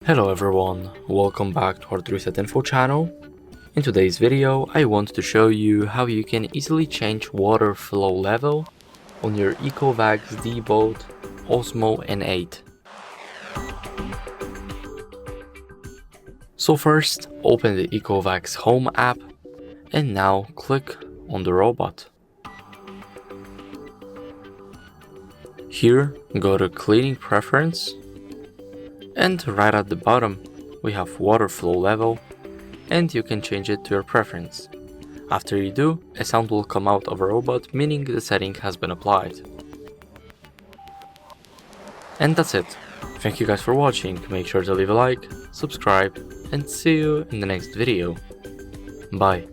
Hello everyone, welcome back to HardReset.Info channel. In today's video, I want to show you how you can easily change water flow level on your ECOVACS DEEBOT OZMO N8. So first, open the ECOVACS Home app and now click on the robot. Here, go to Cleaning Preference, and right at the bottom we have water flow level, and you can change it to your preference. After you do, a sound will come out of a robot, meaning the setting has been applied. And that's it. Thank you guys for watching, make sure to leave a like, subscribe, and see you in the next video. Bye.